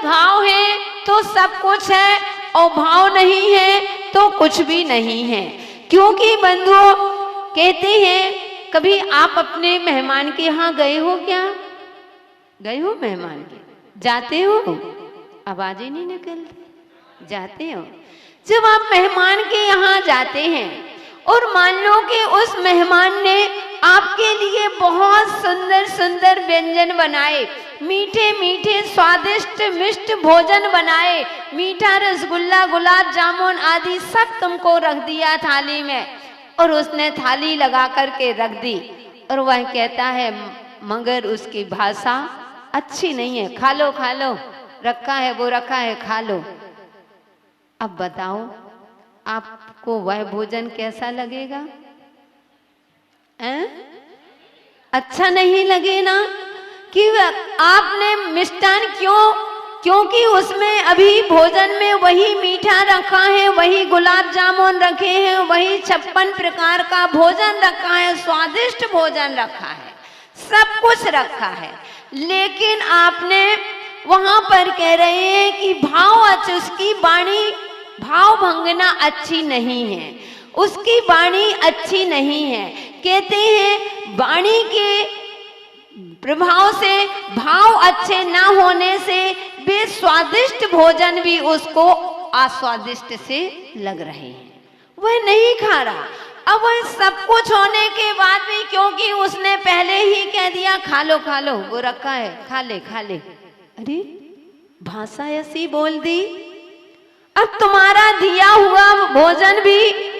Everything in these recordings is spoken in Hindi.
भाव है तो सब कुछ है और भाव नहीं है तो कुछ भी नहीं है। क्योंकि बंधुओं कहते हैं, कभी आप अपने मेहमान के यहाँ गए हो क्या? गए हो मेहमान के? जाते हो? आवाज ही नहीं निकलती। जाते हो? जब आप मेहमान के यहाँ जाते हैं और मान लो कि उस मेहमान ने आपके लिए बहुत सुंदर सुंदर व्यंजन बनाए, मीठे मीठे स्वादिष्ट मिष्ट भोजन बनाए, मीठा रसगुल्ला गुलाब जामुन आदि सब तुमको रख दिया थाली में, और उसने थाली लगा करके रख दी, और वह कहता है मगर उसकी भाषा अच्छी नहीं है, खा लो खा लो, रखा है वो रखा है, खा लो। अब बताओ आपको वह भोजन कैसा लगेगा? अच्छा नहीं लगे ना? कि आपने मिष्टान क्योंकि उसमें अभी भोजन में वही मीठा रखा है, वही गुलाब जामुन रखे हैं, वही 56 प्रकार का भोजन रखा है, स्वादिष्ट भोजन रखा है, सब कुछ रखा है, लेकिन आपने वहां पर कह रहे हैं कि उसकी वाणी भाव भंगना अच्छी नहीं है, उसकी वाणी अच्छी नहीं है। कहते हैं वाणी के प्रभाव से, भाव अच्छे ना होने से वे स्वादिष्ट भोजन भी उसको अस्वादिष्ट से लग रहे हैं, वह नहीं खा रहा। अब वह सब कुछ होने के बाद भी, क्योंकि उसने पहले ही कह दिया खा लो वो रखा है, खा ले, अरे भाषा ऐसी बोल दी, अब तुम्हारा दिया हुआ भोजन भी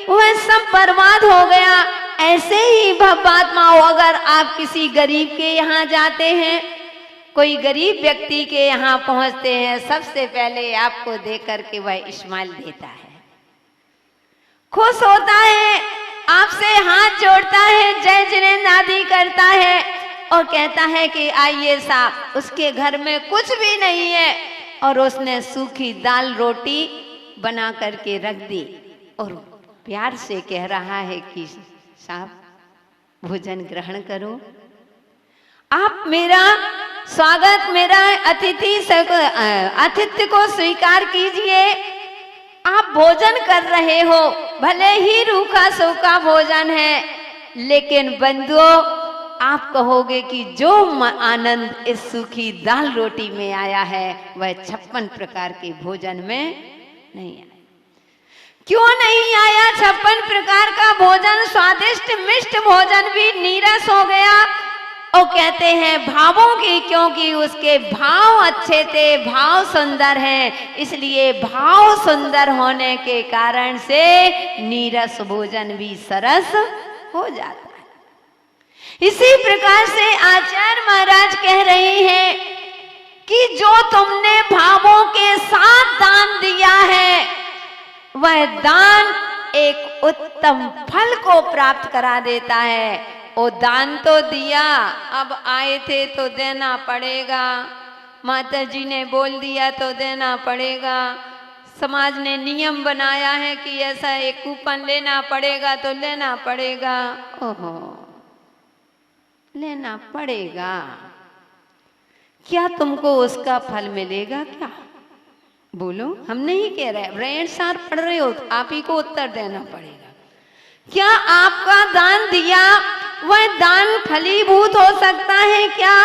वह सब बर्बाद हो गया। ऐसे ही भवपात्माओं, अगर आप किसी गरीब के यहाँ जाते हैं, कोई गरीब व्यक्ति के यहाँ पहुंचते हैं, सबसे पहले आपको देख करके वह इस्माइल देता है, खुश होता है, आपसे हाथ जोड़ता है, जय जिनेंद्र आदि करता है और कहता है कि आइए साहब। उसके घर में कुछ भी नहीं है और उसने सूखी दाल रोटी बना करके रख दी और प्यार से कह रहा है कि साहब भोजन ग्रहण करो, आप मेरा स्वागत, मेरा अतिथि को स्वीकार कीजिए। आप भोजन कर रहे हो, भले ही रूखा सूखा भोजन है, लेकिन बंधुओं आप कहोगे कि जो आनंद इस सूखी दाल रोटी में आया है वह 56 प्रकार के भोजन में नहीं आया। क्यों नहीं आया? 56 प्रकार का भोजन, स्वादिष्ट मिष्ट भोजन भी नीरस हो गया। और कहते हैं भावों की, क्योंकि उसके भाव अच्छे थे, भाव सुंदर हैं, इसलिए भाव सुंदर होने के कारण से नीरस भोजन भी सरस हो जाता है। इसी प्रकार से आचार्य महाराज कह रहे हैं कि जो तुमने भावों के साथ दान दिया है वह दान एक उत्तम फल को प्राप्त करा देता है। ओ दान तो दिया, अब आए थे तो देना पड़ेगा, माता जी ने बोल दिया तो देना पड़ेगा, समाज ने नियम बनाया है कि ऐसा एक कूपन लेना पड़ेगा तो लेना पड़ेगा, ओहो लेना पड़ेगा, क्या तुमको उसका फल मिलेगा क्या? बोलो, हम नहीं कह रहे, रेण सार पढ़ रहे हो, आप ही को उत्तर देना पड़ेगा। क्या आपका दान दिया वह दान फलीभूत हो सकता है क्या?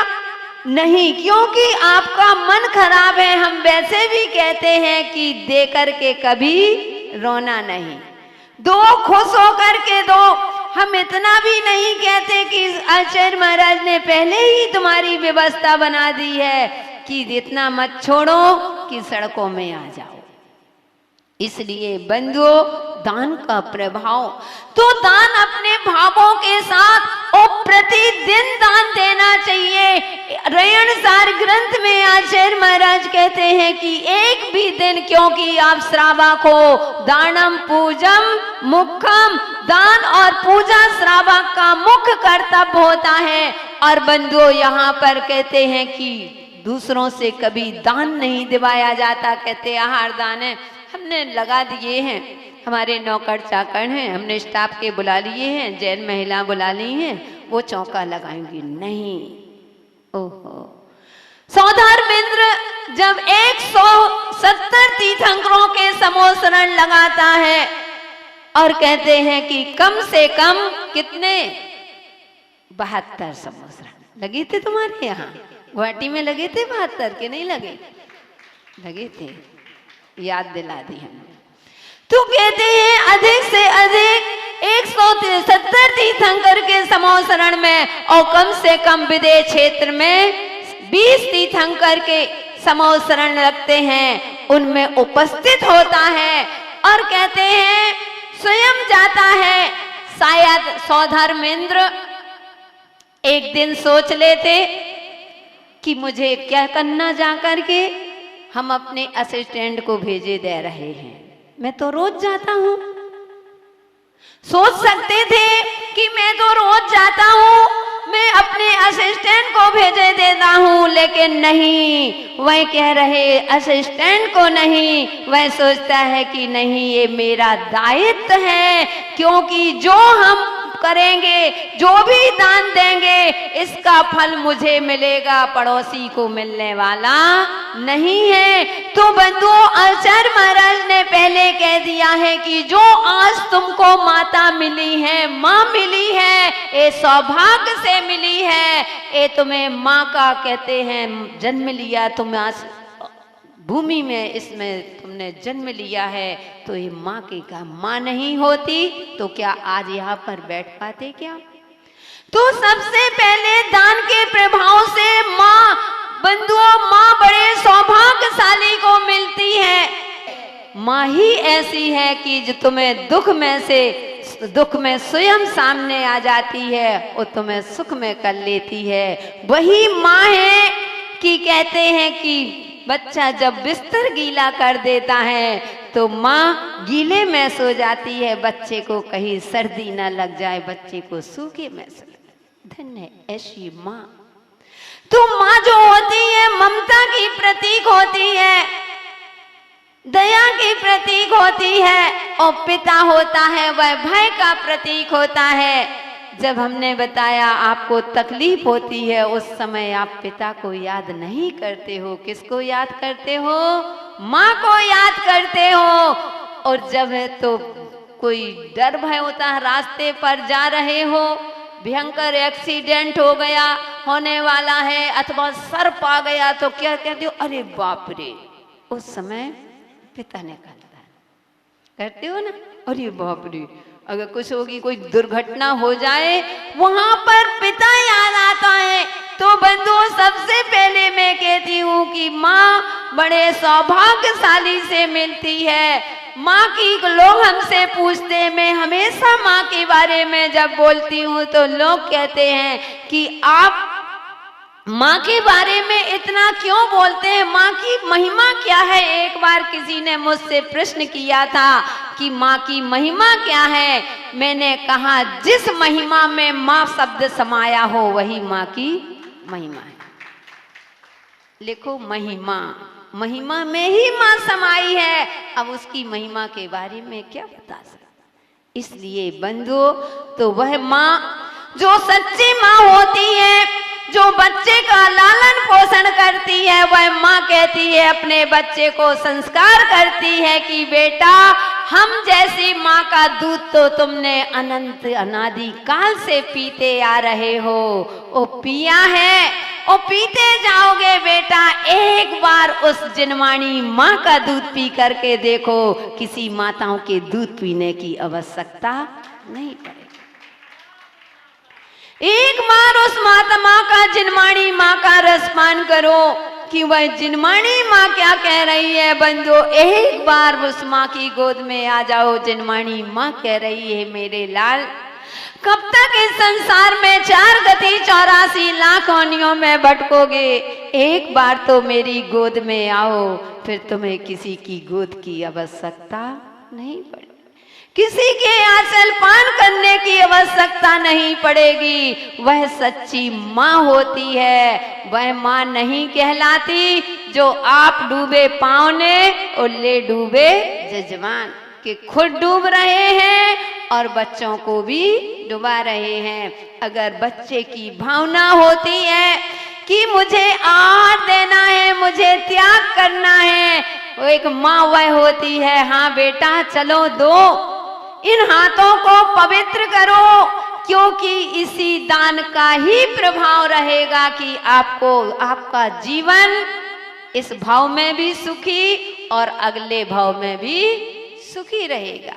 नहीं, क्योंकि आपका मन खराब है। हम वैसे भी कहते हैं कि दे करके कभी रोना नहीं, दो खुश होकर के दो। हम इतना भी नहीं कहते कि आचार्य महाराज ने पहले ही तुम्हारी व्यवस्था बना दी है कि इतना मत छोड़ो कि सड़कों में आ जाओ। इसलिए बंधुओं दान का प्रभाव, तो दान अपने भावों के साथ और प्रतिदिन दान देना चाहिए। रयण सार ग्रंथ में आचार्य महाराज कहते हैं कि एक भी दिन, क्योंकि आप श्रावक हो, दानम पूजम मुखम, दान और पूजा श्रावक का मुख्य कर्तव्य होता है। और बंधुओं यहाँ पर कहते हैं कि दूसरों से कभी दान नहीं दिवाया जाता, कहते आहार दान है, हमने लगा दिए हैं, हमारे नौकर चाकर हैं, हमने स्टाफ के बुला लिए हैं, जैन महिला बुला ली हैं, वो चौका लगाएंगी नहीं। ओहो, सौधर्मेंद्र जब 170 तीर्थंकरों के समोसरण लगाता है और कहते हैं कि कम से कम कितने 72 समोसरण लगे थे तुम्हारे यहाँ गुवाहाटी में, लगे थे 72 के नहीं लगे? लगे थे, याद दिला दी हमने। तो कहते हैं अधिक से अधिक 170 तीर्थंकर के समोसरण में और कम से कम विदेश क्षेत्र में 20 तीर्थंकर के समोसरण लगते हैं, उनमें उपस्थित होता है और कहते हैं स्वयं जाता है। शायद सौधर्मेंद्र एक दिन सोच लेते कि मुझे क्या करना जाकर के, हम अपने असिस्टेंट को भेजे दे रहे हैं, मैं तो रोज जाता हूं। सोच सकते थे कि मैं तो रोज जाता हूं, मैं अपने असिस्टेंट को भेजे देता हूं, लेकिन नहीं, वह कह रहे असिस्टेंट को नहीं, वह सोचता है कि नहीं ये मेरा दायित्व है, क्योंकि जो हम करेंगे, जो भी दान देंगे, इसका फल मुझे मिलेगा, पड़ोसी को मिलने वाला नहीं है। तो बंधुओं, आचार्य महाराज ने पहले कह दिया है कि जो आज तुमको माता मिली है, माँ मिली है, ये सौभाग्य से मिली है, ये तुम्हें माँ का कहते हैं जन्म लिया, तुम आज भूमि में इसमें तुमने जन्म लिया है, तो ये माँ की का माँ नहीं होती तो क्या आज यहाँ पर बैठ पाते क्या? तो सबसे पहले दान के प्रभाव से माँ, बंधुओं, माँ बड़े सौभाग्यशाली को मिलती है। माँ ही ऐसी है कि जो तुम्हें दुख में स्वयं सामने आ जाती है और तुम्हें सुख में कर लेती है। वही माँ है कि कहते हैं कि बच्चा जब बिस्तर गीला कर देता है तो माँ गीले में सो जाती है, बच्चे को कहीं सर्दी न लग जाए, बच्चे को सूखे में सो जाए। धन्य है ऐसी माँ। तो माँ जो होती है ममता की प्रतीक होती है, दया की प्रतीक होती है, और पिता होता है वह भय का प्रतीक होता है। जब हमने बताया आपको तकलीफ होती है, उस समय आप पिता को याद नहीं करते हो, किसको याद करते हो? माँ को याद करते हो। और जब है तो कोई डर भय होता है, रास्ते पर जा रहे हो, भयंकर एक्सीडेंट हो गया, होने वाला है, अथवा सर्प आ गया, तो क्या कहते हो? अरे बाप रे, उस समय पिता ने कहता है, करते हो ना, अरे बाप रे, अगर कुछ होगी, कोई दुर्घटना हो जाए, वहां पर पिता याद आता है। तो बंधुओं, सबसे पहले मैं कहती हूँ कि माँ बड़े सौभाग्यशाली से मिलती है। माँ की लोग हमसे पूछते हैं, मैं हमेशा माँ के बारे में जब बोलती हूँ तो लोग कहते हैं कि आप माँ के बारे में इतना क्यों बोलते हैं, माँ की महिमा क्या है? एक बार किसी ने मुझसे प्रश्न किया था कि माँ की महिमा क्या है। मैंने कहा जिस महिमा में माँ शब्द समाया हो वही माँ की महिमा है। लिखो महिमा, महिमा में ही माँ समाई है। अब उसकी महिमा के बारे में क्या बता सकते। इसलिए बंधुओं, तो वह माँ जो सच्ची माँ होती है, जो बच्चे का लालन पोषण करती है, वह माँ कहती है, अपने बच्चे को संस्कार करती है कि बेटा, हम जैसी माँ का दूध तो तुमने अनंत अनादि काल से पीते आ रहे हो, ओ पिया है, ओ पीते जाओगे बेटा। एक बार उस जिनवाणी माँ का दूध पी करके देखो, किसी माताओं के दूध पीने की आवश्यकता नहीं पड़ेगी। एक बार उस माता माँ का, जिनवाणी माँ का रसपान करो कि वह जिनवाणी माँ क्या कह रही है। बंधुओं, एक बार उस माँ की गोद में आ जाओ। जिनवाणी माँ कह रही है, मेरे लाल, कब तक इस संसार में 4 गति 84 लाख योनियों में भटकोगे। एक बार तो मेरी गोद में आओ, फिर तुम्हें किसी की गोद की आवश्यकता नहीं पड़ेगी, किसी के आंचल पान करने की आवश्यकता नहीं पड़ेगी। वह सच्ची माँ होती है। वह माँ नहीं कहलाती जो आप डूबे पाँव ने और ले डूबे जजमान, कि खुद डूब रहे हैं और बच्चों को भी डुबा रहे हैं। अगर बच्चे की भावना होती है कि मुझे आहार देना है, मुझे त्याग करना है। वो एक माँ वह होती है, हाँ बेटा चलो दो, इन हाथों को पवित्र करो, क्योंकि इसी दान का ही प्रभाव रहेगा कि आपको आपका जीवन इस भाव में भी सुखी और अगले भाव में भी सुखी रहेगा।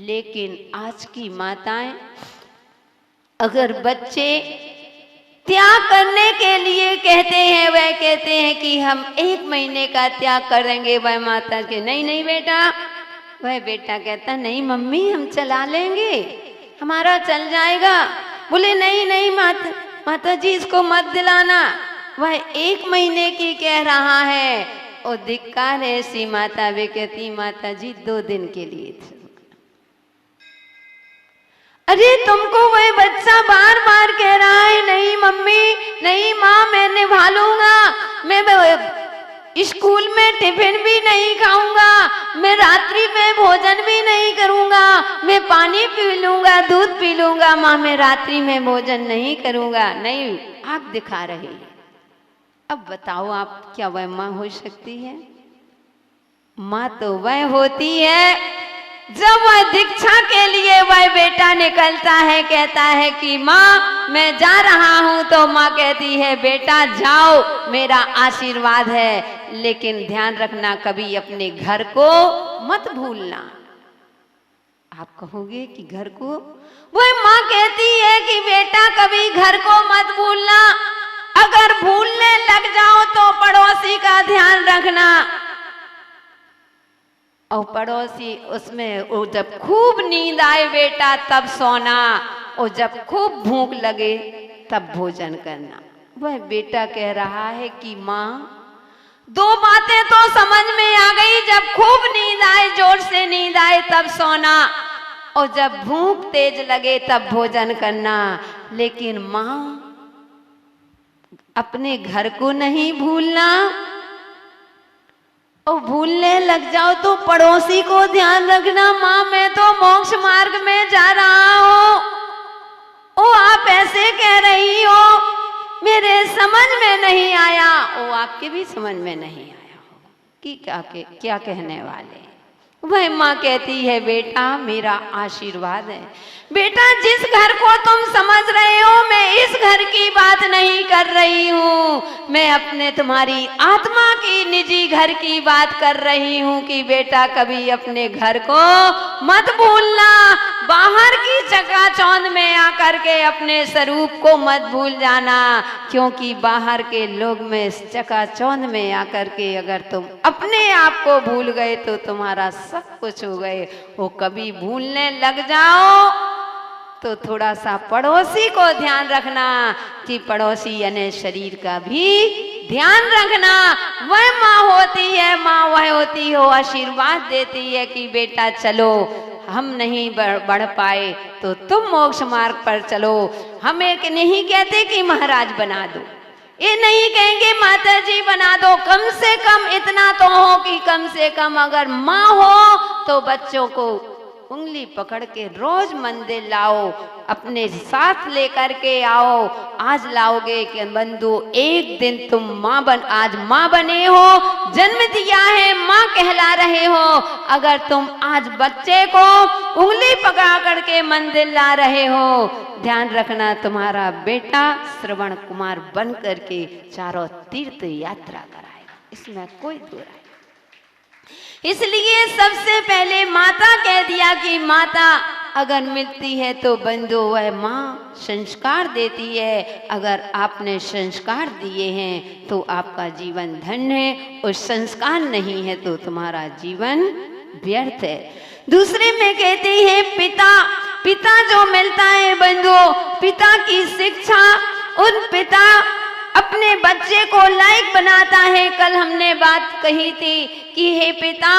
लेकिन आज की माताएं, अगर बच्चे त्याग करने के लिए कहते हैं, वह कहते हैं कि हम 1 महीने का त्याग करेंगे, वह माता के नहीं नहीं बेटा, वह बेटा कहता नहीं मम्मी हम चला लेंगे, हमारा चल जाएगा। बोले नहीं नहीं माता जी इसको मत दिलाना, वह 1 महीने की कह रहा है। और धिक्कार ऐसी माता वे कहती माता जी 2 दिन के लिए थे। अरे तुमको वह बच्चा बार बार कह रहा है नहीं मम्मी नहीं माँ मैं निभा लूंगा, मैं स्कूल में टिफिन भी नहीं खाऊंगा, मैं रात्रि में भोजन भी नहीं करूंगा, मैं पानी पी लूंगा, दूध पी लूंगा, माँ मैं रात्रि में भोजन नहीं करूंगा। नहीं, आंख दिखा रही है। अब बताओ आप क्या वह माँ हो सकती है? माँ तो वह होती है जब वह दीक्षा के लिए वह बेटा निकलता है, कहता है कि माँ मैं जा रहा हूं, तो माँ कहती है बेटा जाओ मेरा आशीर्वाद है, लेकिन ध्यान रखना कभी अपने घर को मत भूलना। आप कहोगे कि घर को, वह माँ कहती है कि बेटा कभी घर को मत भूलना, अगर भूलने लग जाओ तो पड़ोसी का ध्यान रखना। और पड़ोसी उसमें वो जब खूब नींद आए बेटा तब सोना, और जब खूब भूख लगे तब भोजन करना। वह बेटा कह रहा है कि माँ 2 बातें तो समझ में आ गई, जब खूब नींद आए, जोर से नींद आए तब सोना, और जब भूख तेज लगे तब भोजन करना। लेकिन माँ अपने घर को नहीं भूलना, और भूलने लग जाओ तो पड़ोसी को ध्यान रखना। माँ मैं तो मोक्ष मार्ग में जा रहा हूँ, ओ आप ऐसे कह रही हो, मेरे समझ में नहीं आया। ओ आपके भी समझ में नहीं आया हो कि क्या कहने वाले। वह माँ कहती है बेटा मेरा आशीर्वाद है, बेटा जिस घर को तुम समझ रहे हो मैं इस घर की बात नहीं कर रही हूँ, मैं अपने तुम्हारी आत्मा की निजी घर की बात कर रही हूँ कि बेटा कभी अपने घर को मत भूलना, बाहर की चकाचौंध में आकर के अपने स्वरूप को मत भूल जाना, क्योंकि बाहर के लोग में चकाचौंध में आकर के अगर तुम अपने आप को भूल गए तो तुम्हारा सब कुछ हो गए। वो कभी भूलने लग जाओ तो थोड़ा सा पड़ोसी को ध्यान रखना कि पड़ोसी यानी शरीर का भी ध्यान रखना। वह माँ होती है, माँ वह होती हो आशीर्वाद देती है कि बेटा चलो, हम नहीं बढ़ पाए तो तुम मोक्ष मार्ग पर चलो। हम एक नहीं कहते कि महाराज बना दो, ये नहीं कहेंगे माता जी बना दो, कम से कम इतना तो हो कि कम से कम अगर माँ हो तो बच्चों को उंगली पकड़ के रोज मंदिर लाओ, अपने साथ लेकर के आओ। आज लाओगे कि बंधु एक दिन तुम आज माँ बने हो, जन्म दिया है, माँ कहला रहे हो। अगर तुम आज बच्चे को उंगली पकड़ा करके मंदिर ला रहे हो, ध्यान रखना तुम्हारा बेटा श्रवण कुमार बन करके चारों तीर्थ यात्रा कराएगा, इसमें कोई दो राय। इसलिए सबसे पहले माता कह दिया कि माता अगर मिलती है तो बंधु वह माँ संस्कार देती है, अगर आपने संस्कार दिए हैं तो आपका जीवन धन्य है, और संस्कार नहीं है तो तुम्हारा जीवन व्यर्थ है। दूसरे में कहते हैं पिता जो मिलता है बंधु, पिता की शिक्षा, उन पिता अपने बच्चे को लायक बनाता है। कल हमने बात कही थी कि हे पिता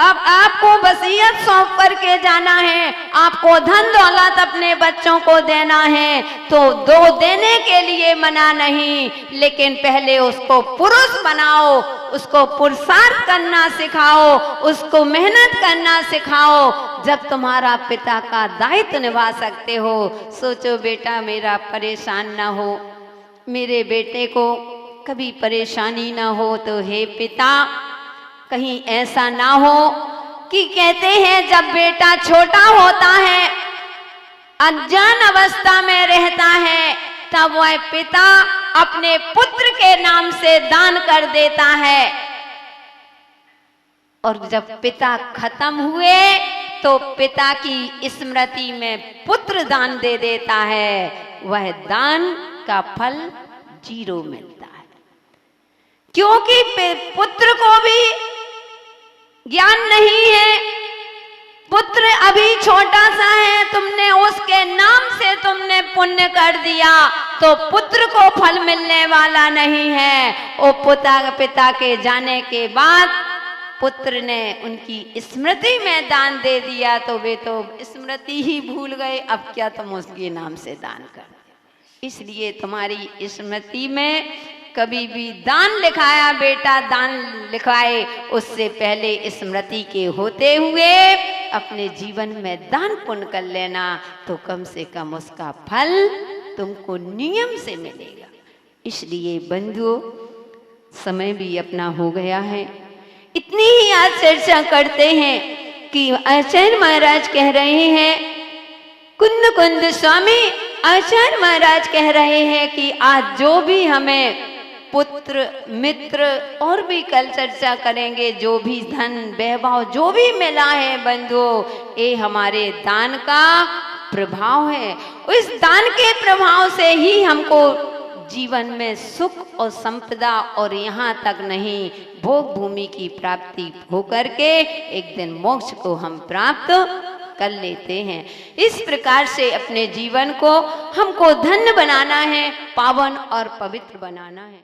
अब आपको वसीयत सौंप करके जाना है, आपको धन दौलत अपने बच्चों को देना है, तो दो देने के लिए मना नहीं, लेकिन पहले उसको पुरुष बनाओ, उसको पुरुषार्थ करना सिखाओ, उसको मेहनत करना सिखाओ। जब तुम्हारा पिता का दायित्व निभा सकते हो, सोचो बेटा मेरा परेशान ना हो, मेरे बेटे को कभी परेशानी ना हो, तो हे पिता कहीं ऐसा ना हो कि कहते हैं जब बेटा छोटा होता है, अज्ञान अवस्था में रहता है, तब वह पिता अपने पुत्र के नाम से दान कर देता है, और जब पिता खत्म हुए तो पिता की स्मृति में पुत्र दान दे देता है। वह दान का फल 0 मिलता है, क्योंकि पुत्र को भी ज्ञान नहीं है, पुत्र अभी छोटा सा है, तुमने उसके नाम से तुमने पुण्य कर दिया तो पुत्र को फल मिलने वाला नहीं है। वो पिता के जाने के बाद पुत्र ने उनकी स्मृति में दान दे दिया, तो वे तो स्मृति ही भूल गए, अब क्या तुम उसके नाम से दान कर। इसलिए तुम्हारी स्मृति में कभी भी दान लिखाया, बेटा दान लिखवाए, उससे पहले स्मृति के होते हुए अपने जीवन में दान पुण्य कर लेना, तो कम से कम उसका फल तुमको नियम से मिलेगा। इसलिए बंधुओं, समय भी अपना हो गया है, इतनी ही आज चर्चा करते हैं कि आचार्य महाराज कह रहे हैं, कुंद कुंद स्वामी आचार्य महाराज कह रहे हैं कि आज जो भी हमें पुत्र मित्र और भी कल चर्चा करेंगे, जो भी धन वैभव जो भी मिला है बंधुओं, ये हमारे दान का प्रभाव है। इस दान के प्रभाव से ही हमको जीवन में सुख और संपदा और यहाँ तक नहीं, भोग भूमि की प्राप्ति होकर के एक दिन मोक्ष को हम प्राप्त कर लेते हैं। इस प्रकार से अपने जीवन को हमको धन्य बनाना है, पावन और पवित्र बनाना है।